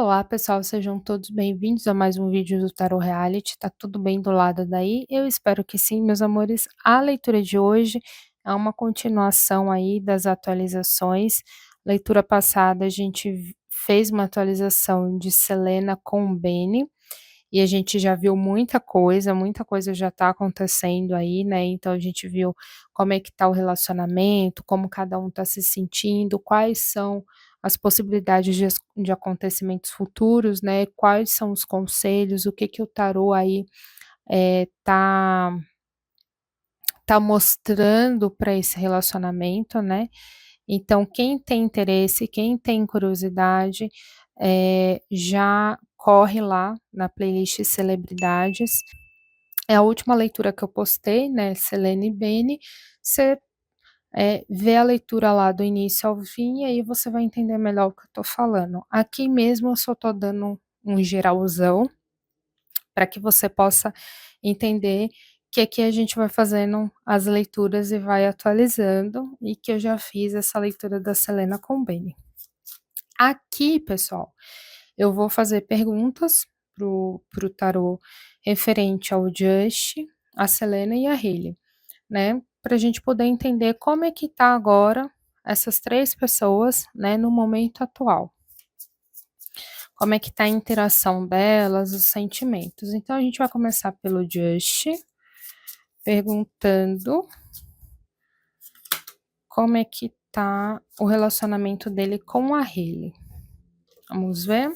Olá pessoal, sejam todos bem-vindos a mais um vídeo do Tarot Reality. Tá tudo bem do lado daí? Eu espero que sim, meus amores. A leitura de hoje é uma continuação aí das atualizações. Leitura passada a gente fez uma atualização de Selena com Benny e a gente já viu muita coisa já tá acontecendo aí, né? Então a gente viu como é que tá o relacionamento, como cada um tá se sentindo, quais são as possibilidades de acontecimentos futuros, né? Quais são os conselhos, o que que o tarô aí tá mostrando para esse relacionamento, né? Então, quem tem interesse, quem tem curiosidade, já corre lá na playlist Celebridades. É a última leitura que eu postei, né? Selene e Benny. Você vê a leitura lá do início ao fim, e aí você vai entender melhor o que eu tô falando. Aqui mesmo eu só tô dando um geralzão, para que você possa entender que aqui a gente vai fazendo as leituras e vai atualizando, e que eu já fiz essa leitura da Selena com Benny. Aqui, pessoal, eu vou fazer perguntas pro tarô referente ao Just, a Selena e a Hailey, né? Para a gente poder entender como é que tá agora essas três pessoas, né, no momento atual. Como é que tá a interação delas, os sentimentos. Então, a gente vai começar pelo Just, perguntando como é que tá o relacionamento dele com a Hailey. Vamos ver?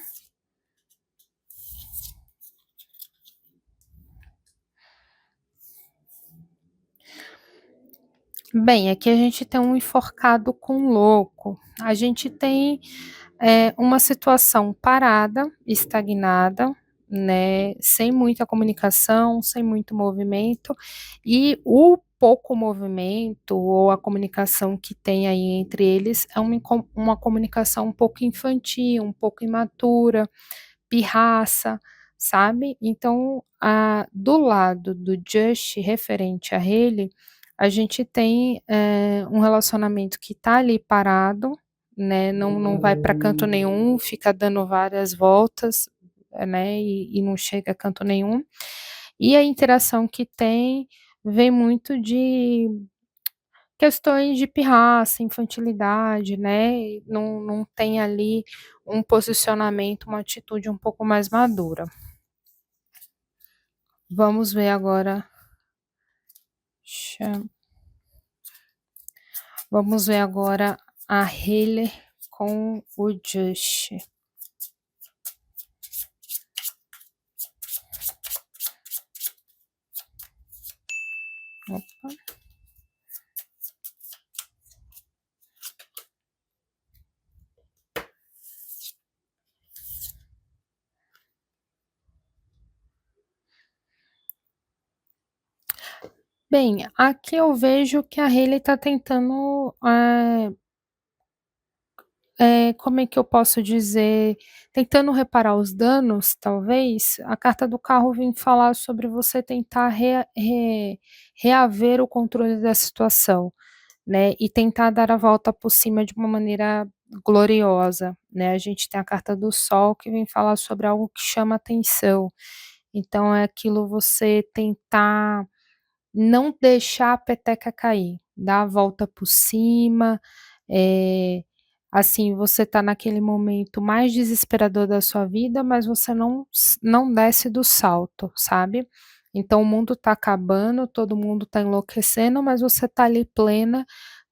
Bem, aqui a gente tem um enforcado com louco. A gente tem uma situação parada, estagnada, né, sem muita comunicação, sem muito movimento, e o pouco movimento ou a comunicação que tem aí entre eles é uma comunicação um pouco infantil, um pouco imatura, pirraça, sabe? Então, do lado do Just referente a ele, a gente tem um relacionamento que tá ali parado, né? Não vai para canto nenhum, fica dando várias voltas, né? E não chega a canto nenhum. E a interação que tem vem muito de questões de pirraça, infantilidade, né? Não tem ali um posicionamento, uma atitude um pouco mais madura. Vamos ver agora. Vamos ver agora a Hailey com o Just. Opa. Bem, aqui eu vejo que a Hailey tá tentando, como é que eu posso dizer, tentando reparar os danos, talvez. A carta do carro vem falar sobre você tentar reaver o controle da situação, né, e tentar dar a volta por cima de uma maneira gloriosa, né. A gente tem a carta do sol que vem falar sobre algo que chama atenção, então é aquilo, você tentar não deixar a peteca cair, dar a volta por cima, assim, você tá naquele momento mais desesperador da sua vida, mas você não desce do salto, sabe. Então o mundo tá acabando, todo mundo tá enlouquecendo, mas você tá ali plena,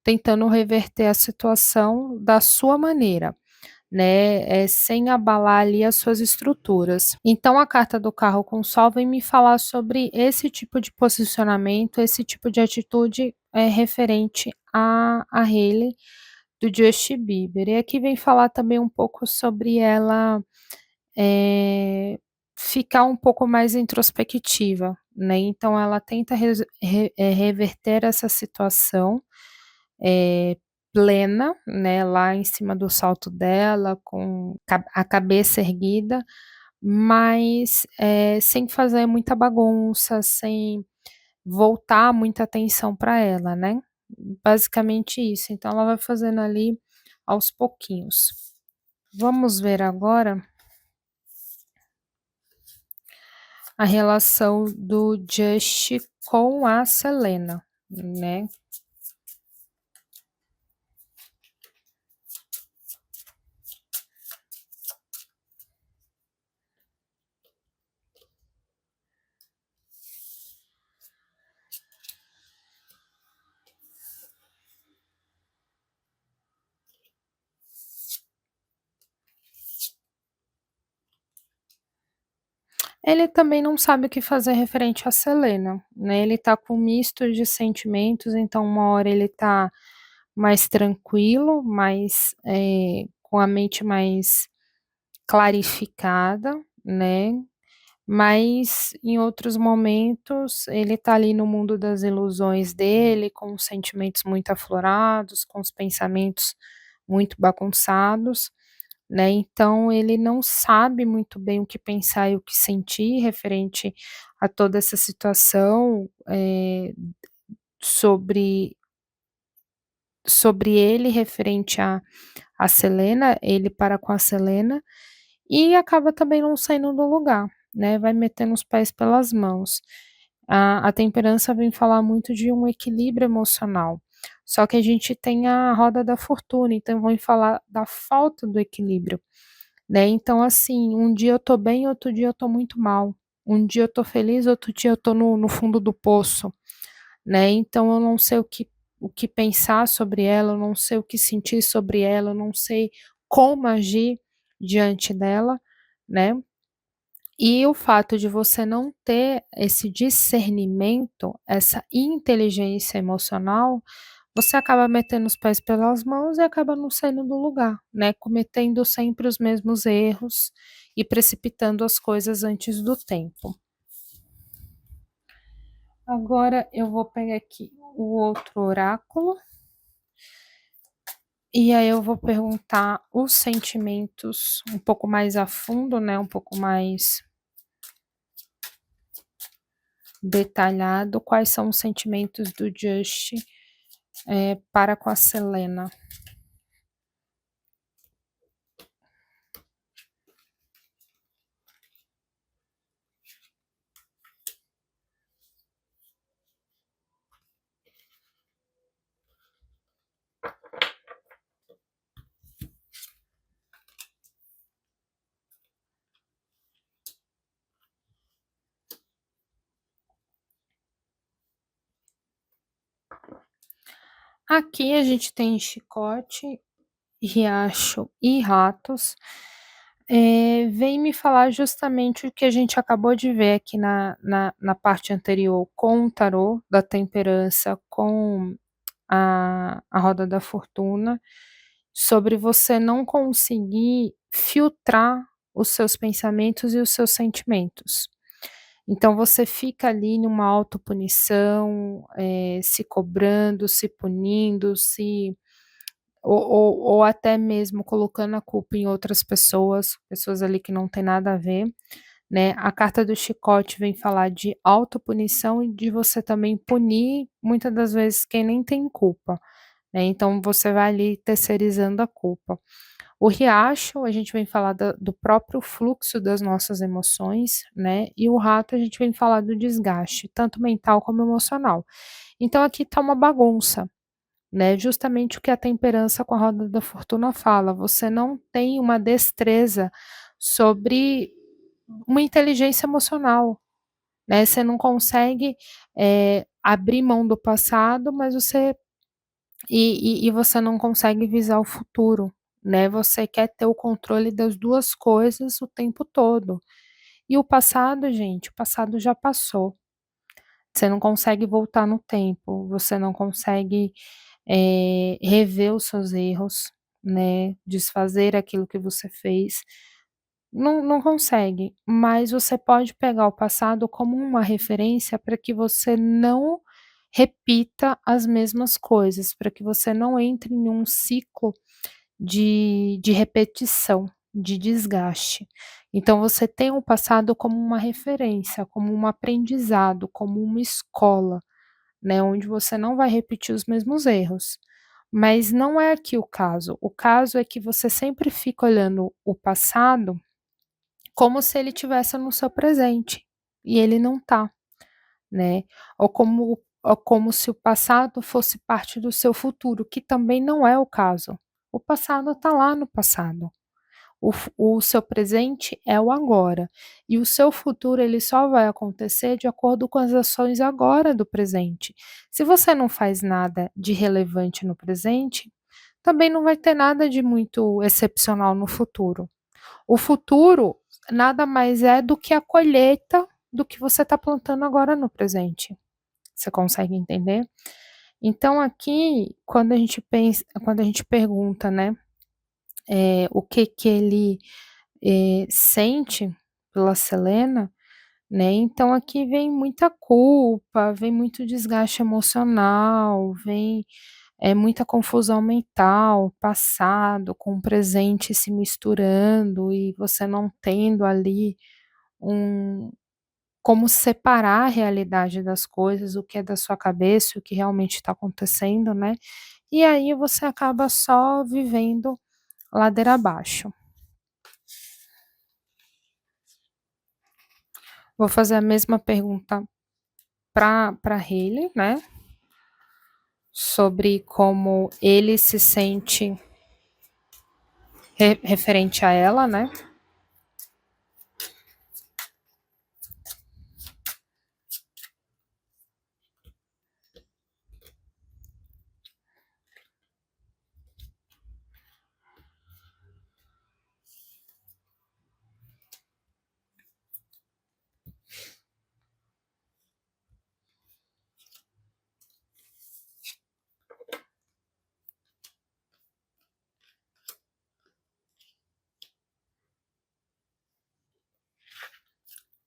tentando reverter a situação da sua maneira, né, sem abalar ali as suas estruturas. Então a carta do carro com sol vem me falar sobre esse tipo de posicionamento, esse tipo de atitude, referente a Hailey, do Justin Bieber. E aqui vem falar também um pouco sobre ela, ficar um pouco mais introspectiva, né, então ela tenta reverter essa situação, plena, né, lá em cima do salto dela, com a cabeça erguida, mas, sem fazer muita bagunça, sem voltar muita atenção para ela, né. Basicamente isso, então ela vai fazendo ali aos pouquinhos. Vamos ver agora a relação do Just com a Selena, né. Ele também não sabe o que fazer referente à Selena, né, ele tá com um misto de sentimentos, então uma hora ele tá mais tranquilo, mais, com a mente mais clarificada, né, mas em outros momentos ele tá ali no mundo das ilusões dele, com os sentimentos muito aflorados, com os pensamentos muito bagunçados, né, então ele não sabe muito bem o que pensar e o que sentir referente a toda essa situação, sobre ele referente a Selena, ele para com a Selena, e acaba também não saindo do lugar, né, vai metendo os pés pelas mãos. A temperança vem falar muito de um equilíbrio emocional, só que a gente tem a roda da fortuna, então vem falar da falta do equilíbrio, né, então assim, um dia eu tô bem, outro dia eu tô muito mal, um dia eu tô feliz, outro dia eu tô no fundo do poço, né, então eu não sei o que pensar sobre ela, eu não sei o que sentir sobre ela, eu não sei como agir diante dela, né. E o fato de você não ter esse discernimento, essa inteligência emocional, você acaba metendo os pés pelas mãos e acaba não saindo do lugar, né, cometendo sempre os mesmos erros e precipitando as coisas antes do tempo. Agora eu vou pegar aqui o outro oráculo, e aí eu vou perguntar os sentimentos um pouco mais a fundo, né, um pouco mais detalhado, quais são os sentimentos do Just, para com a Selena. Aqui a gente tem chicote, riacho e ratos. Vem me falar justamente o que a gente acabou de ver aqui na parte anterior com o tarô da temperança, com a roda da fortuna, sobre você não conseguir filtrar os seus pensamentos e os seus sentimentos. Então você fica ali numa autopunição, se cobrando, se punindo, se ou até mesmo colocando a culpa em outras pessoas, pessoas ali que não tem nada a ver, né. A carta do chicote vem falar de autopunição e de você também punir, muitas das vezes, quem nem tem culpa, né, então você vai ali terceirizando a culpa. O riacho, a gente vem falar da do próprio fluxo das nossas emoções, né, e o rato a gente vem falar do desgaste, tanto mental como emocional. Então aqui tá uma bagunça, né, justamente o que a temperança com a roda da fortuna fala, você não tem uma destreza sobre uma inteligência emocional, né, você não consegue, abrir mão do passado, mas você você não consegue visar o futuro, né, você quer ter o controle das 2 coisas o tempo todo. E o passado, gente, o passado já passou. Você não consegue voltar no tempo, você não consegue, rever os seus erros, né, desfazer aquilo que você fez. Não consegue, mas você pode pegar o passado como uma referência para que você não repita as mesmas coisas, para que você não entre em um ciclo de repetição, de desgaste. Então você tem o passado como uma referência, como um aprendizado, como uma escola, né, onde você não vai repetir os mesmos erros. Mas não é aqui o caso é que você sempre fica olhando o passado como se ele tivesse no seu presente, e ele não tá, né? Ou como se o passado fosse parte do seu futuro, que também não é o caso. O passado está lá no passado. O seu presente é o agora. E o seu futuro ele só vai acontecer de acordo com as ações agora do presente. Se você não faz nada de relevante no presente, também não vai ter nada de muito excepcional no futuro. O futuro nada mais é do que a colheita do que você está plantando agora no presente. Você consegue entender? Então, aqui, quando a gente pensa, quando a gente pergunta, né, o que que ele sente pela Selena, né? Então aqui vem muita culpa, vem muito desgaste emocional, vem muita confusão mental, passado com o presente se misturando e você não tendo ali um como separar a realidade das coisas, o que é da sua cabeça, o que realmente está acontecendo, né? E aí você acaba só vivendo ladeira abaixo. Vou fazer a mesma pergunta para Hailey, né? Sobre como ele se sente referente a ela, né?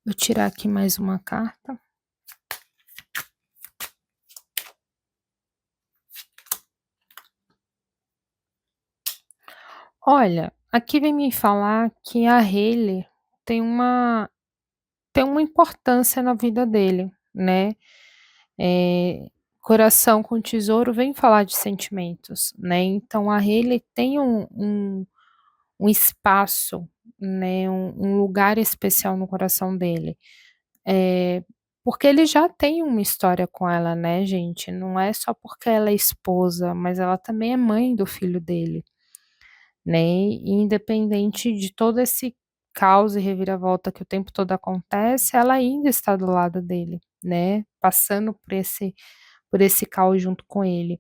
Vou tirar aqui mais uma carta. Olha, aqui vem me falar que a Hailey tem uma tem uma importância na vida dele, né? Coração com tesouro vem falar de sentimentos, né? Então a Hailey tem um espaço, né? Um lugar especial no coração dele. É, porque ele já tem uma história com ela, né, gente? Não é só porque ela é esposa, mas ela também é mãe do filho dele, né? E independente de todo esse caos e reviravolta que o tempo todo acontece, ela ainda está do lado dele, né? Passando por esse caos junto com ele.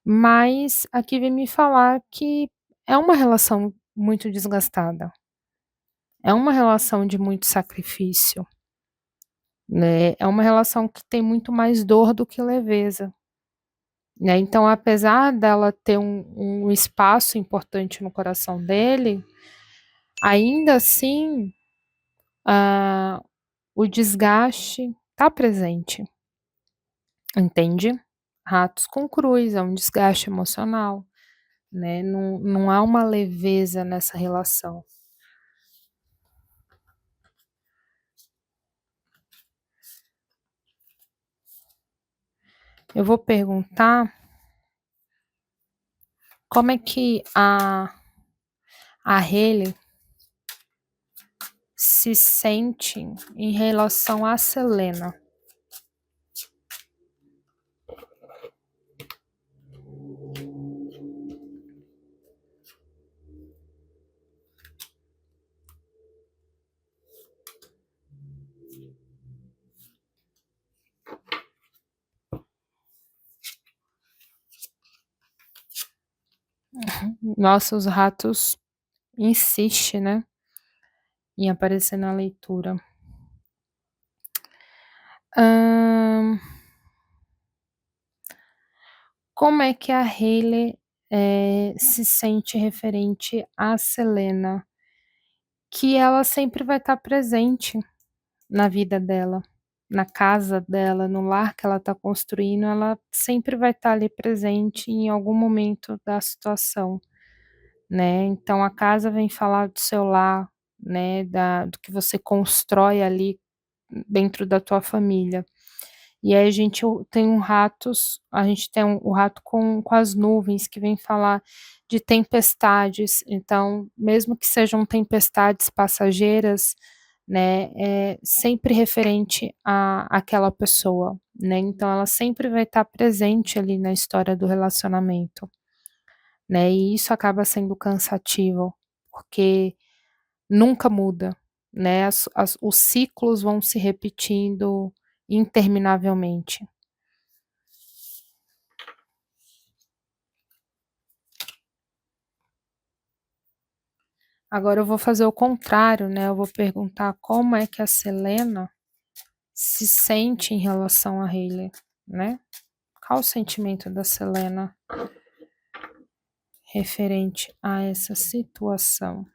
Mas aqui vem me falar que é uma relação muito desgastada, é uma relação de muito sacrifício, né? É uma relação que tem muito mais dor do que leveza, né? Então, apesar dela ter um espaço importante no coração dele, ainda assim, ah, o desgaste está presente, entende? Ratos com cruz, é um desgaste emocional, né? Não há uma leveza nessa relação. Eu vou perguntar como é que a Hailey se sente em relação a Selena. Nossa, os ratos insistem, né, em aparecer na leitura. Hã, como é que a Hailey, se sente referente a Selena? Que ela sempre vai estar presente na vida dela, na casa dela, no lar que ela está construindo, ela sempre vai estar ali presente em algum momento da situação, né. Então a casa vem falar do seu lar, né, do que você constrói ali dentro da tua família. E aí a gente tem o rato com as nuvens que vem falar de tempestades, então mesmo que sejam tempestades passageiras, né, é sempre referente a àquela pessoa, né, então ela sempre vai estar presente ali na história do relacionamento, né, e isso acaba sendo cansativo, porque nunca muda, né, os ciclos vão se repetindo interminavelmente. Agora eu vou fazer o contrário, né, eu vou perguntar como é que a Selena se sente em relação a Hailey, né. Qual o sentimento da Selena referente a essa situação?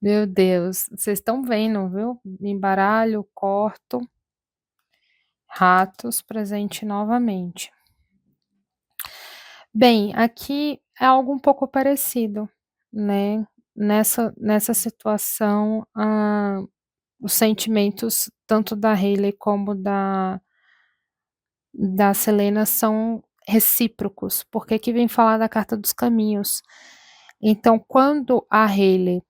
Meu Deus, vocês estão vendo, viu? Embaralho, corto, ratos presente novamente. Bem, aqui é algo um pouco parecido, né, nessa situação, os sentimentos tanto da Hailey como da Selena são recíprocos, porque aqui vem falar da carta dos caminhos. Então quando a Hailey,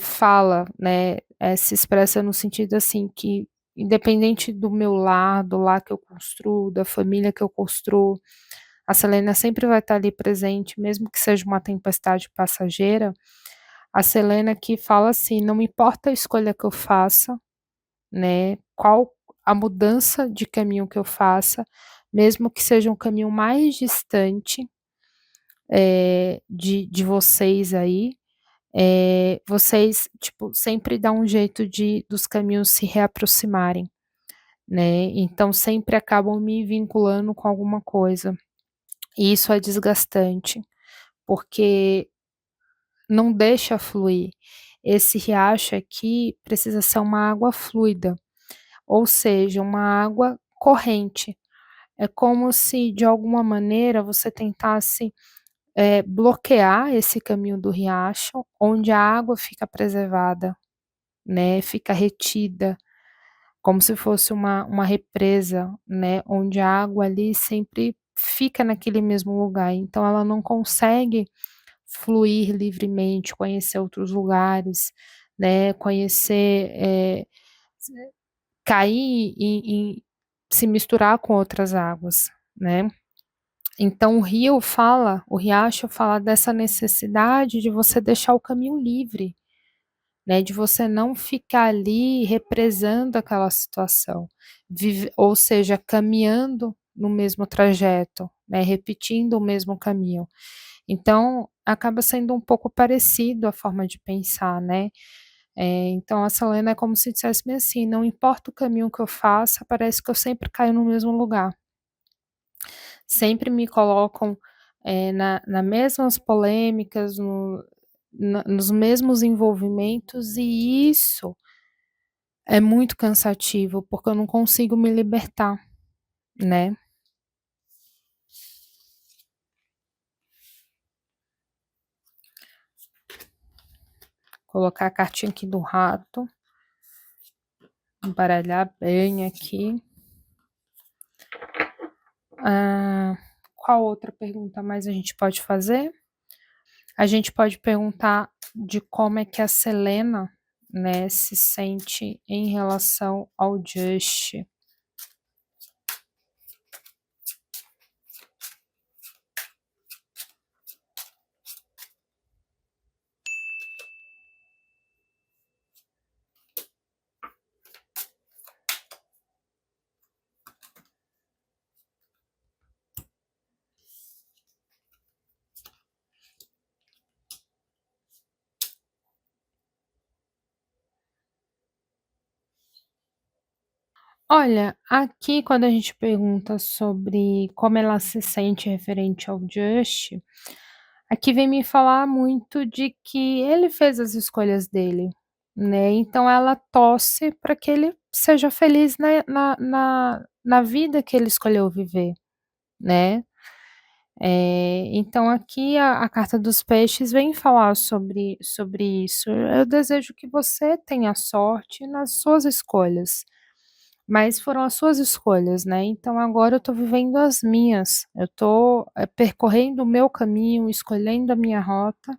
fala, né, se expressa no sentido, assim, que independente do meu lar, do lar que eu construo, da família que eu construo, a Selena sempre vai estar ali presente, mesmo que seja uma tempestade passageira. A Selena aqui fala assim: "Não me importa a escolha que eu faça, né, qual a mudança de caminho que eu faça, mesmo que seja um caminho mais distante, de vocês aí, vocês, tipo, sempre dão um jeito de dos caminhos se reaproximarem, né, então sempre acabam me vinculando com alguma coisa, e isso é desgastante, porque não deixa fluir. Esse riacho aqui precisa ser uma água fluida, ou seja, uma água corrente. É como se, de alguma maneira, você tentasse, bloquear esse caminho do riacho, onde a água fica preservada, né, fica retida, como se fosse uma represa, né, onde a água ali sempre fica naquele mesmo lugar, então ela não consegue fluir livremente, conhecer outros lugares, né, conhecer, cair em se misturar com outras águas, né. Então o riacho fala dessa necessidade de você deixar o caminho livre, né, de você não ficar ali represando aquela situação, ou seja, caminhando no mesmo trajeto, né, repetindo o mesmo caminho. Então, acaba sendo um pouco parecido a forma de pensar, né. Então a Selena é como se dissesse bem assim: "Não importa o caminho que eu faça, parece que eu sempre caio no mesmo lugar. Sempre me colocam, na mesmas polêmicas, nos mesmos envolvimentos e isso é muito cansativo, porque eu não consigo me libertar, né". Colocar a cartinha aqui do rato, embaralhar bem aqui. Qual outra pergunta mais a gente pode fazer? A gente pode perguntar de como é que a Selena, né, se sente em relação ao Just. Olha, aqui quando a gente pergunta sobre como ela se sente referente ao Just, aqui vem me falar muito de que ele fez as escolhas dele, né, então ela torce para que ele seja feliz na vida que ele escolheu viver, né. Então aqui a carta dos peixes vem falar sobre isso. Eu desejo que você tenha sorte nas suas escolhas, mas foram as suas escolhas, né, então agora eu tô vivendo as minhas, eu tô, percorrendo o meu caminho, escolhendo a minha rota,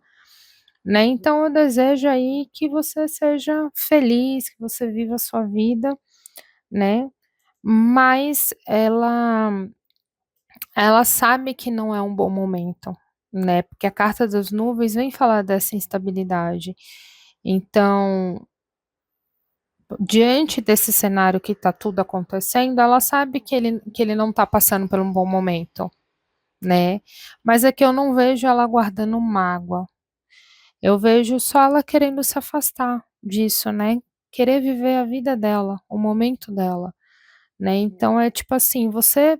né, então eu desejo aí que você seja feliz, que você viva a sua vida, né, mas ela sabe que não é um bom momento, né, porque a carta das nuvens vem falar dessa instabilidade. Então, diante desse cenário que está tudo acontecendo, ela sabe que ele não está passando por um bom momento, né. Mas é que eu não vejo ela guardando mágoa, eu vejo só ela querendo se afastar disso, né, querer viver a vida dela, o momento dela, né. Então é tipo assim, você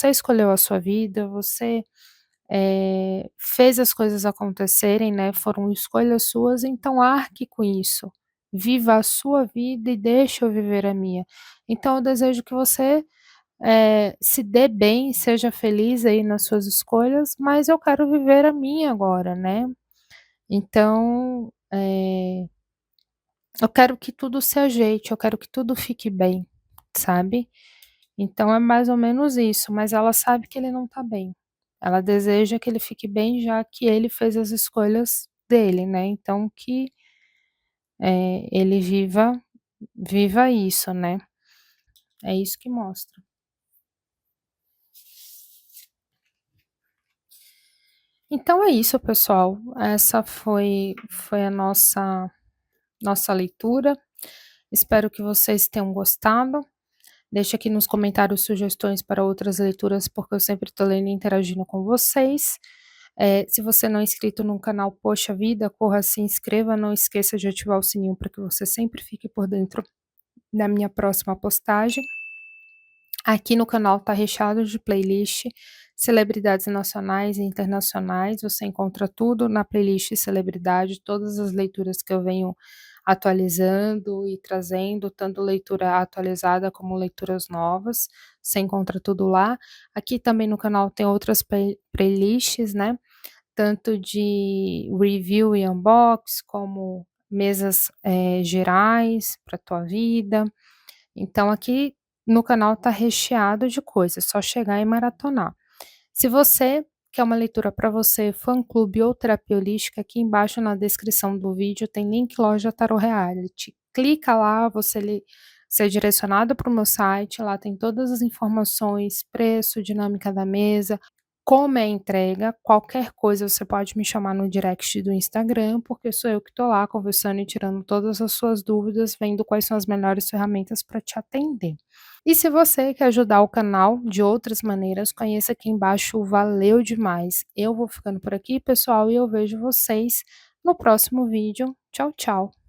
escolheu a sua vida, você fez as coisas acontecerem, né, foram escolhas suas, então arque com isso. Viva a sua vida e deixa eu viver a minha. Então eu desejo que você, se dê bem, seja feliz aí nas suas escolhas, mas eu quero viver a minha agora, né. Então, eu quero que tudo se ajeite, eu quero que tudo fique bem, sabe. Então é mais ou menos isso, mas ela sabe que ele não tá bem. Ela deseja que ele fique bem, já que ele fez as escolhas dele, né, então que, ele viva isso, né. É isso que mostra. Então é isso, pessoal. Essa foi a nossa leitura. Espero que vocês tenham gostado. Deixe aqui nos comentários sugestões para outras leituras, porque eu sempre estou lendo e interagindo com vocês. Se você não é inscrito no canal, poxa vida, corra, se inscreva, não esqueça de ativar o sininho para que você sempre fique por dentro da minha próxima postagem. Aqui no canal tá recheado de playlist, celebridades nacionais e internacionais, você encontra tudo na playlist celebridade, todas as leituras que eu venho atualizando e trazendo, tanto leitura atualizada como leituras novas, você encontra tudo lá. Aqui também no canal tem outras playlists, né, tanto de review e unbox, como mesas, gerais para tua vida. Então aqui no canal tá recheado de coisas, só chegar e maratonar. Se você quer uma leitura para você, fã-clube ou terapia holística, aqui embaixo na descrição do vídeo tem link loja Tarot Reality. Clica lá, você é direcionado para o meu site, lá tem todas as informações, preço, dinâmica da mesa, como é a entrega, qualquer coisa você pode me chamar no direct do Instagram, porque sou eu que estou lá conversando e tirando todas as suas dúvidas, vendo quais são as melhores ferramentas para te atender. E se você quer ajudar o canal de outras maneiras, conheça aqui embaixo o Valeu Demais. Eu vou ficando por aqui, pessoal, e eu vejo vocês no próximo vídeo. Tchau, tchau.